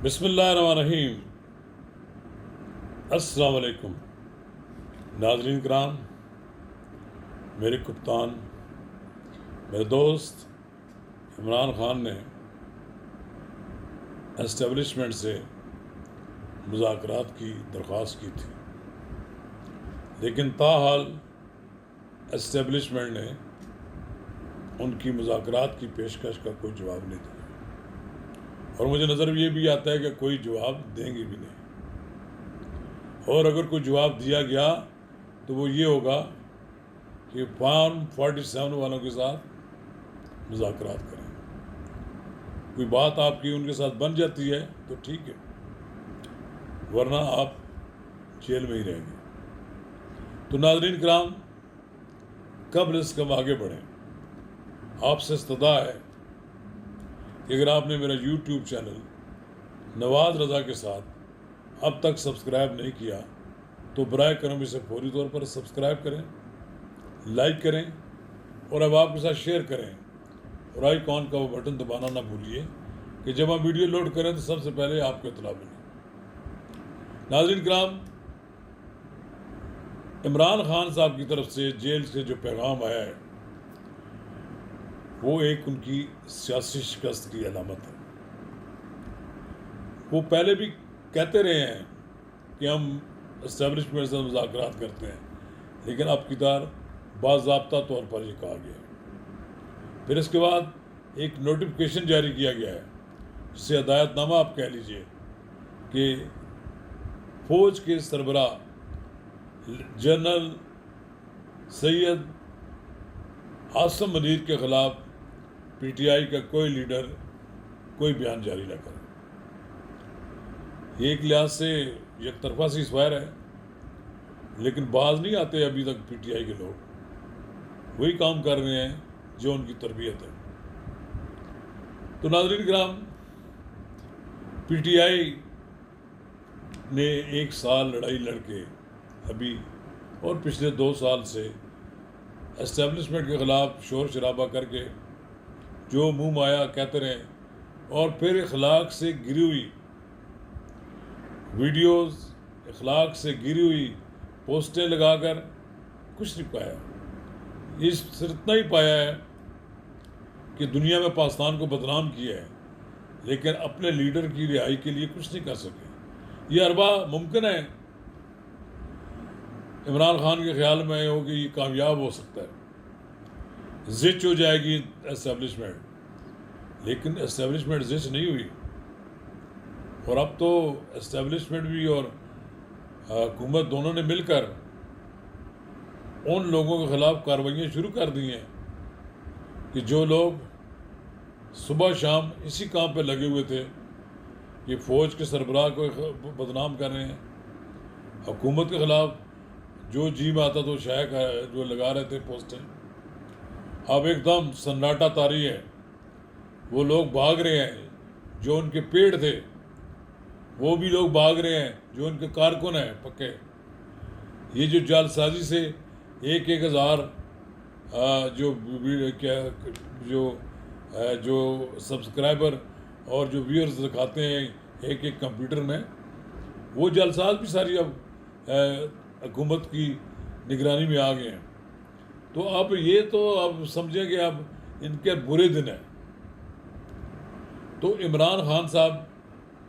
بسم اللہ الرحمن الرحیم۔ السلام علیکم ناظرین کرام، میرے کپتان، میرے دوست عمران خان نے اسٹیبلشمنٹ سے مذاکرات کی درخواست کی تھی، لیکن تاحال اسٹیبلشمنٹ نے ان کی مذاکرات کی پیشکش کا کوئی جواب نہیں دیا، اور مجھے نظر یہ بھی آتا ہے کہ کوئی جواب دیں گے بھی نہیں، اور اگر کوئی جواب دیا گیا تو وہ یہ ہوگا کہ فارم 47 والوں کے ساتھ مذاکرات کریں۔ کوئی بات آپ کی ان کے ساتھ بن جاتی ہے تو ٹھیک ہے، ورنہ آپ جیل میں ہی رہیں گے۔ تو ناظرین کرام، قبل اس کے ہم آگے بڑھیں، آپ سے استدعا ہے کہ اگر آپ نے میرا یوٹیوب چینل نواز رضا کے ساتھ اب تک سبسکرائب نہیں کیا تو برائے کرم اسے فوری طور پر سبسکرائب کریں، لائک کریں، اور اب آپ کے ساتھ شیئر کریں، اور آئیکن کا وہ بٹن دبانا نہ بھولیے کہ جب ہم ویڈیو لوڈ کریں تو سب سے پہلے آپ کو اطلاع ملے۔ ناظرین کرام، عمران خان صاحب کی طرف سے جیل سے جو پیغام آیا ہے وہ ایک ان کی سیاسی شکست کی علامت ہے۔ وہ پہلے بھی کہتے رہے ہیں کہ ہم اسٹیبلشمنٹ سے مذاکرات کرتے ہیں، لیکن اب کی بار باضابطہ طور پر یہ کہا گیا ہے۔ پھر اس کے بعد ایک نوٹیفیکیشن جاری کیا گیا ہے، جسے ہدایت نامہ آپ کہہ لیجئے، کہ فوج کے سربراہ جنرل سید عاصم منیر کے خلاف پی ٹی آئی کا کوئی لیڈر کوئی بیان جاری نہ کرے۔ یہ ایک لحاظ سے یک طرفہ سیز فائر ہے، لیکن باز نہیں آتے ابھی تک پی ٹی آئی کے لوگ، وہی کام کر رہے ہیں جو ان کی تربیت ہے۔ تو ناظرین کرام، پی ٹی آئی نے 1 سال لڑائی لڑ کے ابھی اور پچھلے 2 سال سے اسٹیبلشمنٹ کے خلاف شور شرابہ کر کے جو منہ آیا کہتے رہے، اور پھر اخلاق سے گری ہوئی ویڈیوز، اخلاق سے گری ہوئی پوسٹیں لگا کر کچھ نہیں پایا۔ یہ صرف اتنا ہی پایا ہے کہ دنیا میں پاکستان کو بدنام کیا ہے، لیکن اپنے لیڈر کی رہائی کے لیے کچھ نہیں کر سکے۔ یہ اربا ممکن ہے عمران خان کے خیال میں ہو کہ یہ کامیاب ہو سکتا ہے، زچ ہو جائے گی اسٹیبلشمنٹ، لیکن اسٹیبلشمنٹ زچ نہیں ہوئی، اور اب تو اسٹیبلشمنٹ بھی اور حکومت دونوں نے مل کر ان لوگوں کے خلاف کارروائیاں شروع کر دی ہیں کہ جو لوگ صبح شام اسی کام پہ لگے ہوئے تھے کہ فوج کے سربراہ کو بدنام کر رہے ہیں، حکومت کے خلاف جو جی میں آتا تو شائع جو لگا رہے تھے پوسٹیں، اب ایک دم سناٹا طاری ہے۔ وہ لوگ بھاگ رہے ہیں جو ان کے پیڑ تھے، وہ بھی لوگ بھاگ رہے ہیں جو ان کے کارکن ہیں پکے۔ یہ جو جعل سازی سے 1,000 جو سبسکرائبر اور جو ویورز دکھاتے ہیں ایک کمپیوٹر میں، وہ جعل ساز بھی ساری اب حکومت کی نگرانی میں آ گئے ہیں۔ تو اب یہ تو اب سمجھیں کہ اب ان کے برے دن ہیں۔ تو عمران خان صاحب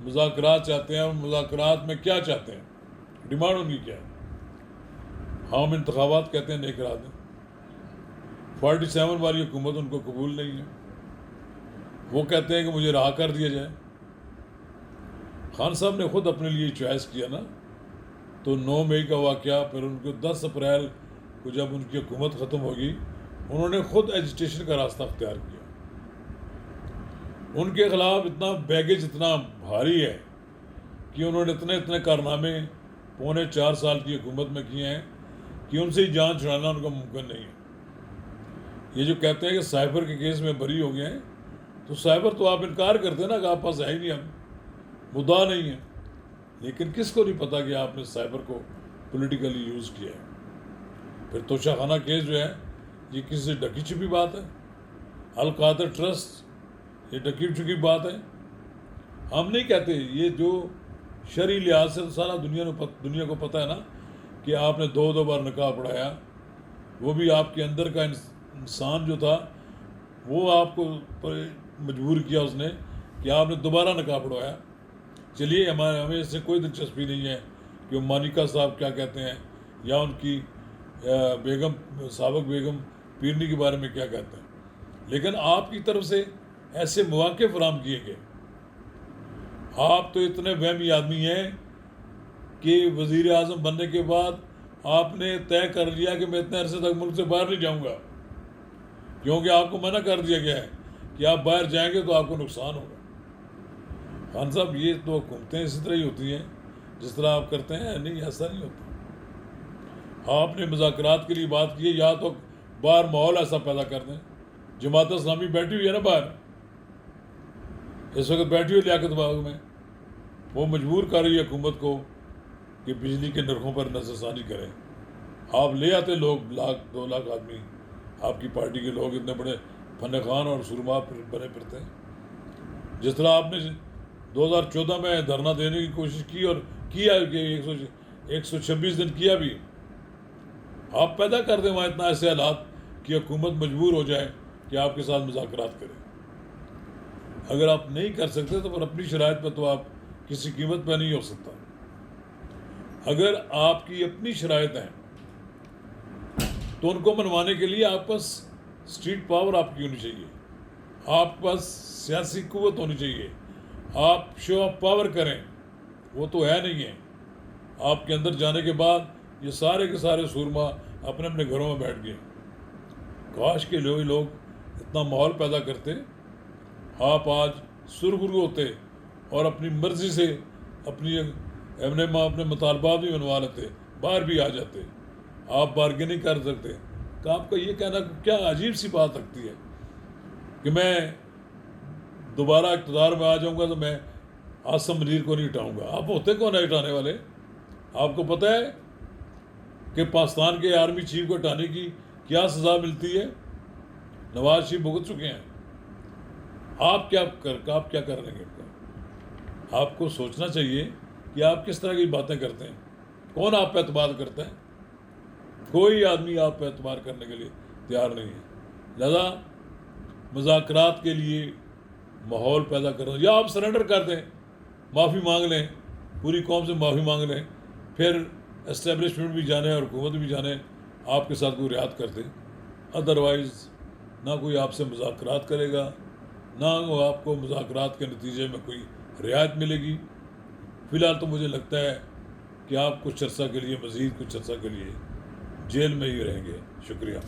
مذاکرات چاہتے ہیں، اور مذاکرات میں کیا چاہتے ہیں، ڈیمانڈ ان کی کیا ہے؟ ہم انتخابات کہتے ہیں نہیں کرا دیں۔ 47 والی حکومت ان کو قبول نہیں ہے، وہ کہتے ہیں کہ مجھے رہا کر دیا جائے۔ خان صاحب نے خود اپنے لیے چوائس کیا نا، تو 9 مئی کا واقعہ، پھر ان کو 10 اپریل کو جب ان کی حکومت ختم ہوگی، انہوں نے خود ایجیٹیشن کا راستہ اختیار کیا۔ ان کے خلاف اتنا بیگیج اتنا بھاری ہے کہ انہوں نے اتنے کارنامے 4.25 سال کی حکومت میں کیے ہیں کہ ان سے ہی جان چھڑانا ان کا ممکن نہیں ہے۔ یہ جو کہتے ہیں کہ سائبر کے کیس میں بری ہو گئے ہیں، تو سائبر تو آپ انکار کرتے ہیں نا کہ آپ پاس ہے ہی نہیں، ہم مدعا نہیں ہے، لیکن کس کو نہیں پتا کہ آپ نے سائبر کو پولیٹیکلی یوز کیا ہے۔ پھر توشہ خانہ کیس جو ہے، یہ کسی سے ڈکی چھپی بات ہے؟ القادر ٹرسٹ، یہ ڈکی چھپی بات ہے؟ ہم نہیں کہتے، یہ جو شرعی لحاظ سے سارا دنیا کو پتہ ہے نا کہ آپ نے 2 بار نکاح پڑھایا، وہ بھی آپ کے اندر کا انسان جو تھا وہ آپ کو مجبور کیا اس نے کہ آپ نے دوبارہ نکاح پڑھوایا. چلیے ہمیں اس سے کوئی دلچسپی نہیں ہے کہ وہ مانیکا صاحب کیا کہتے ہیں یا ان کی بیگم سابق بیگم پیرنی کے بارے میں کیا کہتے ہیں، لیکن آپ کی طرف سے ایسے مواقع فراہم کیے گئے. آپ تو اتنے وہمی آدمی ہیں کہ وزیر اعظم بننے کے بعد آپ نے طے کر لیا کہ میں اتنے عرصے تک ملک سے باہر نہیں جاؤں گا، کیونکہ آپ کو منع کر دیا گیا ہے کہ آپ باہر جائیں گے تو آپ کو نقصان ہوگا. خان صاحب یہ تو حکومتیں اسی طرح ہی ہوتی ہیں جس طرح آپ کرتے ہیں. نہیں، ایسا نہیں ہوتا. آپ نے مذاکرات کے لیے بات کی ہے، یا تو باہر ماحول ایسا پیدا کر دیں. جماعت اسلامی بیٹھی ہوئی ہے نا باہر، اس وقت بیٹھی ہوئی لیاقت باغ میں، وہ مجبور کر رہی ہے حکومت کو کہ بجلی کے نرخوں پر نظر ثانی کریں. آپ لے آتے لوگ 1-2 لاکھ آدمی، آپ کی پارٹی کے لوگ اتنے بڑے فن خان اور سرما بنے پھرتے ہیں. جس طرح آپ نے 2014 میں دھرنا دینے کی کوشش کی اور کیا کہ 126 دن کیا بھی، آپ پیدا کر دیں وہاں اتنا ایسے حالات کہ حکومت مجبور ہو جائے کہ آپ کے ساتھ مذاکرات کرے. اگر آپ نہیں کر سکتے تو پھر اپنی شرائط پہ تو آپ کسی قیمت پہ نہیں ہو سکتا. اگر آپ کی اپنی شرائط ہیں تو ان کو منوانے کے لیے آپ پاس اسٹریٹ پاور آپ کی ہونی چاہیے، آپ کے پاس سیاسی قوت ہونی چاہیے. آپ شو آف پاور کریں، وہ تو ہے نہیں ہے. آپ کے اندر جانے کے بعد یہ سارے کے سارے سورما اپنے اپنے گھروں میں بیٹھ گئے. کاش کے لوگ اتنا ماحول پیدا کرتے، آپ آج سرخرو ہوتے اور اپنی مرضی سے اپنے مطالبات بھی منوا لیتے، باہر بھی آ جاتے. آپ بارگیننگ کر سکتے. کہ آپ کا یہ کہنا کیا عجیب سی بات لگتی ہے کہ میں دوبارہ اقتدار میں آ جاؤں گا تو میں عاصم منیر کو نہیں ہٹاؤں گا. آپ ہوتے کون ہیں ہٹانے والے؟ آپ کو پتہ ہے کہ پاکستان کے آرمی چیف کو ہٹانے کی کیا سزا ملتی ہے؟ نواز شریف بھگت چکے ہیں. آپ کیا کر رہے ہیں؟ آپ کو سوچنا چاہیے کہ آپ کس طرح کی باتیں کرتے ہیں. کون آپ پہ اعتماد کرتا ہے؟ کوئی آدمی آپ پہ اعتماد کرنے کے لیے تیار نہیں ہے. لہذا مذاکرات کے لیے ماحول پیدا کر دیں، یا آپ سرنڈر کر دیں، معافی مانگ لیں، پوری قوم سے معافی مانگ لیں، پھر اسٹیبلشمنٹ بھی جانے اور حکومت بھی جانے آپ کے ساتھ کوئی رعایت کر دیں. ادروائز نہ کوئی آپ سے مذاکرات کرے گا، نہ وہ آپ کو مذاکرات کے نتیجے میں کوئی رعایت ملے گی. فی الحال تو مجھے لگتا ہے کہ آپ کچھ عرصہ کے لیے، مزید کچھ عرصہ کے لیے جیل میں ہی رہیں گے. شکریہ.